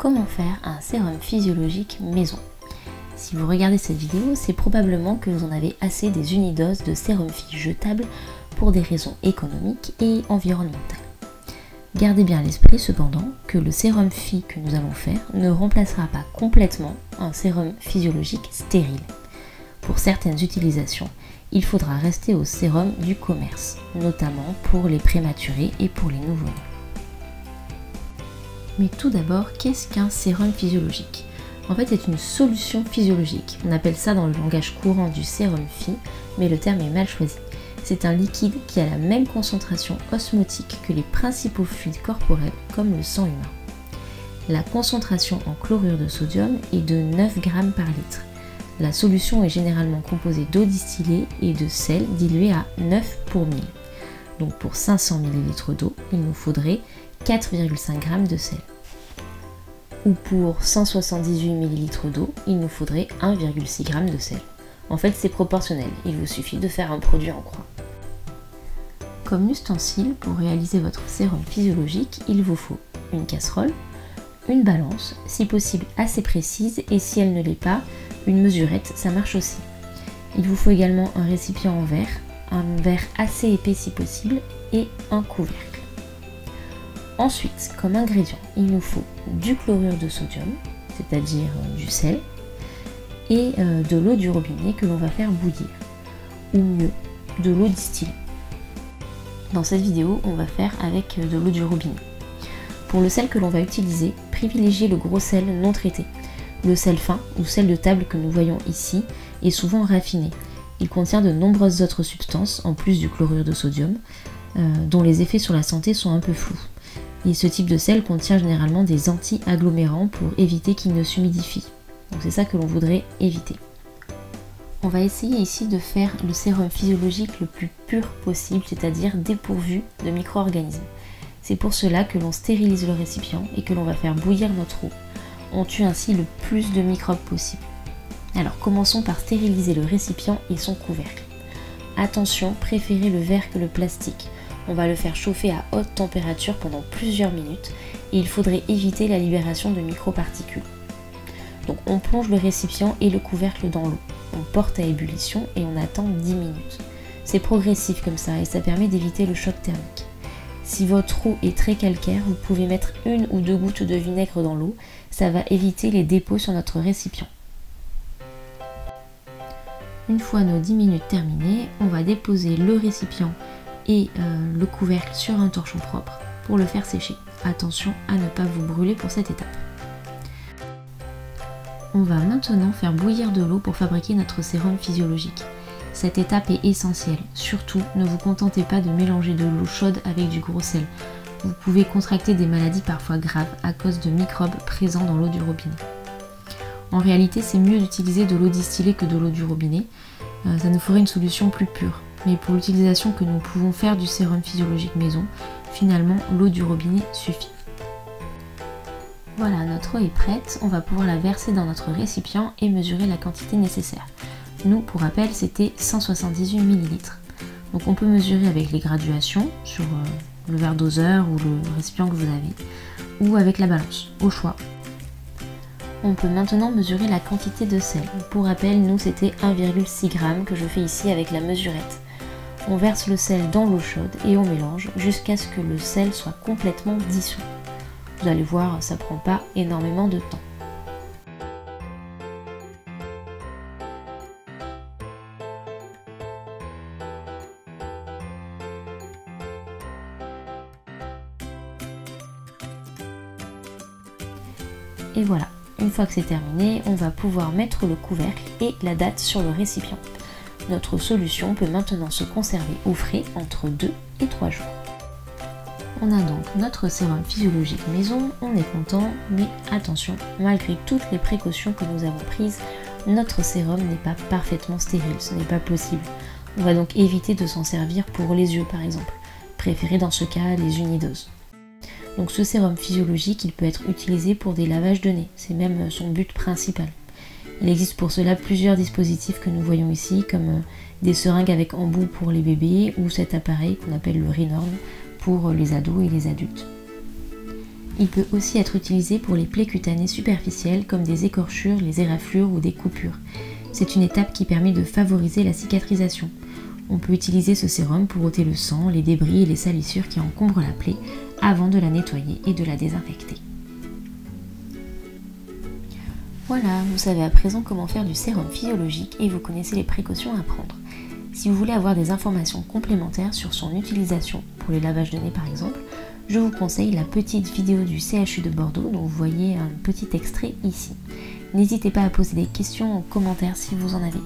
comment faire un sérum physiologique maison. Si vous regardez cette vidéo, c'est probablement que vous en avez assez des unidoses de sérum phy jetables pour des raisons économiques et environnementales. Gardez bien à l'esprit cependant que le sérum phy que nous allons faire ne remplacera pas complètement un sérum physiologique stérile. Pour certaines utilisations, il faudra rester au sérum du commerce, notamment pour les prématurés et pour les nouveau-nés. Mais tout d'abord, qu'est-ce qu'un sérum physiologique? En fait, c'est une solution physiologique. On appelle ça dans le langage courant du sérum phy, mais le terme est mal choisi. C'est un liquide qui a la même concentration osmotique que les principaux fluides corporels, comme le sang humain. La concentration en chlorure de sodium est de 9 g par litre. La solution est généralement composée d'eau distillée et de sel dilué à 9 pour 1000. Donc pour 500 ml d'eau, il nous faudrait 4,5 g de sel. Ou pour 178 ml d'eau, il nous faudrait 1,6 g de sel. En fait, c'est proportionnel, il vous suffit de faire un produit en croix. Comme ustensile pour réaliser votre sérum physiologique, il vous faut une casserole, une balance, si possible assez précise, et si elle ne l'est pas, une mesurette, ça marche aussi. Il vous faut également un récipient en verre, un verre assez épais si possible, et un couvercle. Ensuite, comme ingrédient, il nous faut du chlorure de sodium, c'est-à-dire du sel, et de l'eau du robinet que l'on va faire bouillir, ou mieux, de l'eau distillée. Dans cette vidéo, on va faire avec de l'eau du robinet. Pour le sel que l'on va utiliser, privilégiez le gros sel non traité. Le sel fin, ou sel de table que nous voyons ici, est souvent raffiné. Il contient de nombreuses autres substances, en plus du chlorure de sodium, dont les effets sur la santé sont un peu flous. Et ce type de sel contient généralement des anti-agglomérants pour éviter qu'il ne s'humidifie. Donc c'est ça que l'on voudrait éviter. On va essayer ici de faire le sérum physiologique le plus pur possible, c'est-à-dire dépourvu de micro-organismes. C'est pour cela que l'on stérilise le récipient et que l'on va faire bouillir notre eau. On tue ainsi le plus de microbes possible. Alors commençons par stériliser le récipient et son couvercle. Attention, préférez le verre que le plastique. On va le faire chauffer à haute température pendant plusieurs minutes et il faudrait éviter la libération de microparticules. Donc on plonge le récipient et le couvercle dans l'eau. On porte à ébullition et on attend 10 minutes. C'est progressif comme ça et ça permet d'éviter le choc thermique. Si votre eau est très calcaire, vous pouvez mettre 1 ou 2 gouttes de vinaigre dans l'eau. Ça va éviter les dépôts sur notre récipient. Une fois nos 10 minutes terminées, on va déposer le récipient et le couvercle sur un torchon propre pour le faire sécher. Attention à ne pas vous brûler pour cette étape. On va maintenant faire bouillir de l'eau pour fabriquer notre sérum physiologique. Cette étape est essentielle. Surtout, ne vous contentez pas de mélanger de l'eau chaude avec du gros sel. Vous pouvez contracter des maladies parfois graves à cause de microbes présents dans l'eau du robinet. En réalité, c'est mieux d'utiliser de l'eau distillée que de l'eau du robinet. Ça nous ferait une solution plus pure. Mais pour l'utilisation que nous pouvons faire du sérum physiologique maison, finalement, l'eau du robinet suffit. Voilà, notre eau est prête, on va pouvoir la verser dans notre récipient et mesurer la quantité nécessaire. Nous, pour rappel, c'était 178 ml. Donc on peut mesurer avec les graduations sur le verre doseur ou le récipient que vous avez, ou avec la balance, au choix. On peut maintenant mesurer la quantité de sel. Pour rappel, nous c'était 1,6 g que je fais ici avec la mesurette. On verse le sel dans l'eau chaude et on mélange jusqu'à ce que le sel soit complètement dissous. Vous allez voir, ça prend pas énormément de temps. Et voilà, une fois que c'est terminé, on va pouvoir mettre le couvercle et la date sur le récipient. Notre solution peut maintenant se conserver au frais entre 2 et 3 jours. On a donc notre sérum physiologique maison, on est content, mais attention, malgré toutes les précautions que nous avons prises, notre sérum n'est pas parfaitement stérile, ce n'est pas possible. On va donc éviter de s'en servir pour les yeux par exemple, préférez dans ce cas les unidoses. Donc ce sérum physiologique, il peut être utilisé pour des lavages de nez, c'est même son but principal. Il existe pour cela plusieurs dispositifs que nous voyons ici, comme des seringues avec embout pour les bébés ou cet appareil qu'on appelle le Rinorm pour les ados et les adultes. Il peut aussi être utilisé pour les plaies cutanées superficielles comme des écorchures, les éraflures ou des coupures. C'est une étape qui permet de favoriser la cicatrisation. On peut utiliser ce sérum pour ôter le sang, les débris et les salissures qui encombrent la plaie avant de la nettoyer et de la désinfecter. Voilà, vous savez à présent comment faire du sérum physiologique et vous connaissez les précautions à prendre. Si vous voulez avoir des informations complémentaires sur son utilisation pour les lavages de nez par exemple, je vous conseille la petite vidéo du CHU de Bordeaux dont vous voyez un petit extrait ici. N'hésitez pas à poser des questions en commentaire si vous en avez.